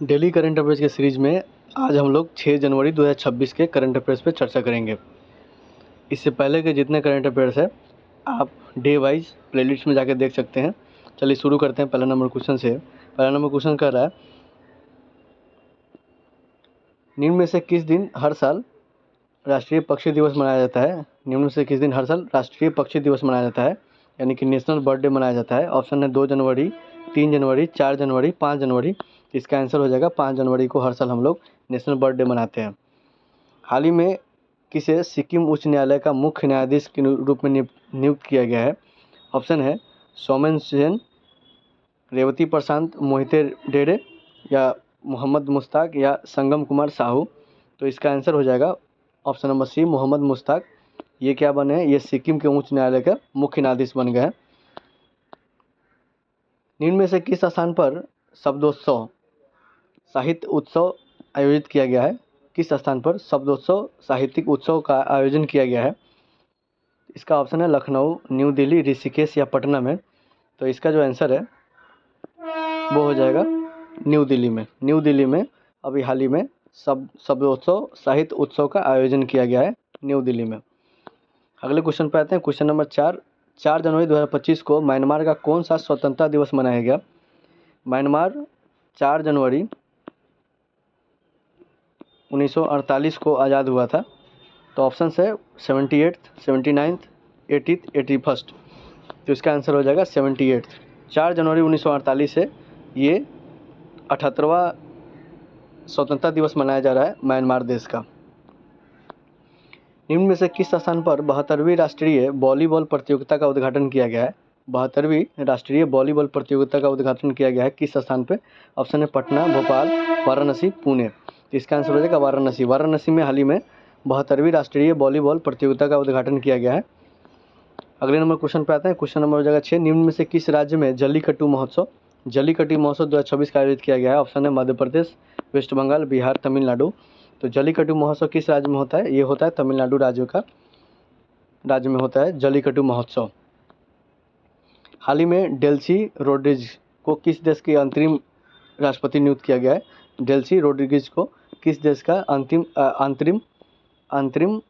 Daily current affairs के series में आज हम लोग 6 जनवरी 2026 के करंट अफेयर्स पे चर्चा करेंगे। इससे पहले के जितने करंट अफेयर्स है आप डे वाइज प्लेलिस्ट में जाके देख सकते हैं। चलिए शुरू करते हैं पहला नंबर क्वेश्चन से। पहला नंबर क्वेश्चन कर रहा है, निम्न में से किस दिन हर साल राष्ट्रीय पक्षी दिवस मनाया जाता है? निम्न में से किस दिन हर साल राष्ट्रीय पक्षी दिवस मनाया जाता है, यानी कि नेशनल बर्थ डे मनाया जाता है? ऑप्शन है 2 जनवरी, 3 जनवरी, 4 जनवरी, 5 जनवरी। इसका आंसर हो जाएगा 5 जनवरी को हर साल हम लोग नेशनल बर्थ डे मनाते हैं। हाल ही में किसे सिक्किम उच्च न्यायालय का मुख्य न्यायाधीश के रूप में नियुक्त किया गया है? ऑप्शन है सोमेन सेन, रेवती प्रशांत मोहिते डेरे, या मोहम्मद मुश्ताक, या संगम कुमार साहू। तो इसका आंसर हो जाएगा option number C, Mohammad Mushtaq. ये क्या बने हैं? ये सिक्किम के उच्च न्यायालय का मुख्य न्यायाधीश बन गए हैं। निम्न में से किस स्थान पर शब्दोत्सव साहित्य उत्सव आयोजित किया गया है? किस स्थान पर शब्दोत्सव साहित्यिक उत्सव का आयोजन किया गया है? इसका ऑप्शन है लखनऊ, न्यू दिल्ली, ऋषिकेश या पटना में। तो इसका जो आंसर है वो हो जाएगा न्यू दिल्ली में। न्यू दिल्ली में अभी हाल ही में शब्दोत्सव साहित्य उत्सव का आयोजन किया गया है न्यू दिल्ली में। अगले क्वेश्चन पे आते हैं। क्वेश्चन नंबर 4 जनवरी 2025 को म्यांमार का कौन सा स्वतंत्रता दिवस मनाया गया? म्यांमार 4 जनवरी 1948 को आज़ाद हुआ था। तो ऑप्शन है 78th, 79th, 80th, 81st। तो इसका आंसर हो जाएगा 78th। 4 जनवरी 1948 से ये 78वां स्वतंत्रता दिवस मनाया जा रहा है म्यांमार देश का। निम्न में से किस स्थान पर 72वीं राष्ट्रीय वॉलीबॉल प्रतियोगिता का उद्घाटन किया गया है? 72वीं राष्ट्रीय वॉलीबॉल प्रतियोगिता का उद्घाटन किया गया है किस स्थान पे? ऑप्शन है पटना, भोपाल, वाराणसी, पुणे। तो इसका आंसर हो जाएगा वाराणसी। वाराणसी में हाल ही में 72वीं राष्ट्रीय वॉलीबॉल प्रतियोगिता का उद्घाटन किया गया है। अगले नंबर क्वेश्चन पे आते हैं। क्वेश्चन नंबर हो जाएगा 6, निम्न में से किस राज्य में जल्लीकट्टू महोत्सव 2026 का आयोजित किया गया है? ऑप्शन है मध्य प्रदेश, वेस्ट बंगाल, बिहार, तमिलनाडु। तो जल्लीकट्टू महोत्सव किस राज्य में होता है? ये होता है तमिलनाडु राज्य में होता है जल्लीकट्टू महोत्सव। हाल ही में डेल्सी रोड्रिग्ज को किस देश के अंतरिम राष्ट्रपति नियुक्त किया गया है? डेल्सी रोड्रिग्ज को किस देश का अंतरिम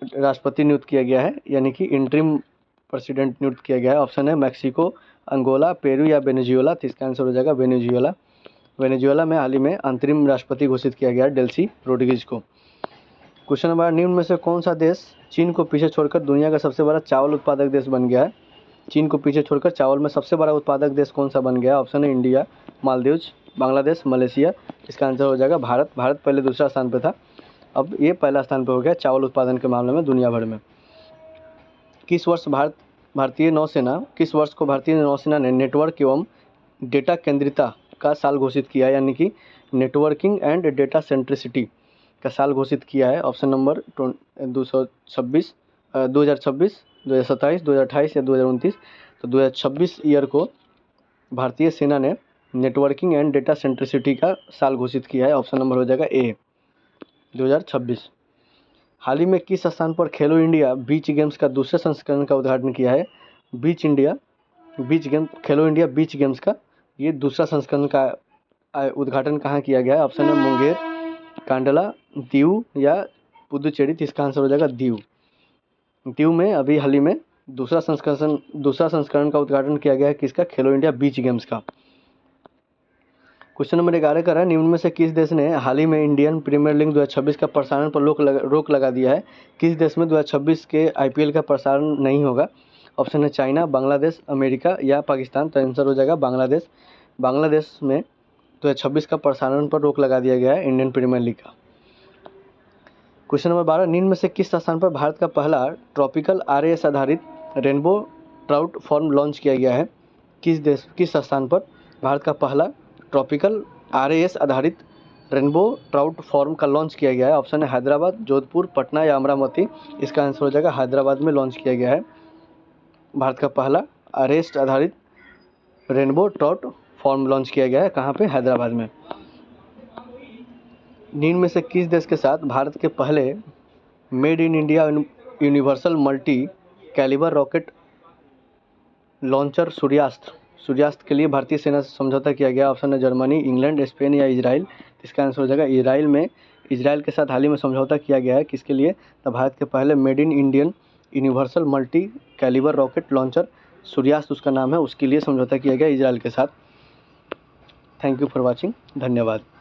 राष्ट्रपति नियुक्त किया गया है, यानी कि इंटरिम प्रेसिडेंट नियुक्त किया गया है? ऑप्शन है मैक्सिको, अंगोला, पेरू या वेनेजुएला। तो इसका आंसर हो जाएगा वेनेजुएला। वेनेजुएला में हाल ही में अंतरिम राष्ट्रपति घोषित किया गया है डेल्सी रोड्रिग्ज को। क्वेश्चन नंबर, निम्न में से कौन सा देश चीन को पीछे छोड़कर दुनिया का सबसे बड़ा चावल उत्पादक देश बन गया है? चीन को पीछे छोड़कर चावल में सबसे बड़ा उत्पादक देश कौन सा बन गया? ऑप्शन है इंडिया, मालदीव्स, बांग्लादेश, मलेशिया। इसका आंसर हो जाएगा भारत। भारत पहले दूसरा स्थान पर था, अब ये पहला स्थान पर हो गया चावल उत्पादन के मामले में दुनिया भर में। किस वर्ष भारतीय नौसेना ने नेटवर्क एवं डेटा केंद्रिता का साल घोषित किया है, यानी कि नेटवर्किंग एंड डेटा सेंट्रिसिटी का साल घोषित किया है? ऑप्शन नंबर 2026, 2027, 2028 या 2029। तो 2026 ईयर को भारतीय सेना ने नेटवर्किंग एंड डेटा सेंट्रिसिटी का साल घोषित किया है। ऑप्शन नंबर हो जाएगा ए, 2026। हाल ही में किस स्थान पर खेलो इंडिया बीच गेम्स का दूसरे संस्करण का उद्घाटन किया है? खेलो इंडिया बीच गेम्स का ये दूसरा संस्करण का उद्घाटन कहाँ किया गया है? ऑप्शन है मुंगेर, कांडला, दीव या पुदुचेरी। तो इसका आंसर हो जाएगा दीव में अभी हाल ही में दूसरा संस्करण का उद्घाटन किया गया है किसका? खेलो इंडिया बीच गेम्स का। क्वेश्चन नंबर 11 का है, निम्न में से किस देश ने हाल ही में इंडियन प्रीमियर लीग 2026 का प्रसारण पर रोक लगा दिया है? किस देश में 2026 के IPL का प्रसारण नहीं होगा? ऑप्शन है चाइना, बांग्लादेश, अमेरिका या पाकिस्तान। तो आंसर हो जाएगा बांग्लादेश। बांग्लादेश में 2026 का प्रसारण पर रोक लगा दिया गया है इंडियन प्रीमियर लीग का। क्वेश्चन नंबर 12, निम्न में से किस स्थान पर भारत का पहला ट्रॉपिकल RAS आधारित रेनबो ट्राउट फॉर्म लॉन्च किया गया है? किस स्थान पर भारत का पहला ट्रॉपिकल RAS आधारित रेनबो ट्राउट फॉर्म का लॉन्च किया गया है? ऑप्शन है हैदराबाद, जोधपुर, पटना या अमरावती। इसका आंसर हो जाएगा हैदराबाद में लॉन्च किया गया है भारत का पहला RAS आधारित रेनबो ट्राउट फॉर्म लॉन्च किया गया है। कहाँ पे? हैदराबाद में। निम्न में से किस देश के साथ भारत के पहले made in India universal multi calibre rocket launcher Suryastra के लिए भारतीय सेना से समझौता किया गया? ऑप्शन है जर्मनी, इंग्लैंड, स्पेन या इजराइल। इसका आंसर हो जाएगा इजराइल। इजराइल के साथ हाल ही में समझौता किया गया है, किसके लिए? तो भारत के पहले made in Indian universal multi calibre rocket launcher Suryastra उसका नाम है, उसके लिए समझौता किया गया इजराइल के साथ। थैंक यू फॉर वॉचिंग, धन्यवाद।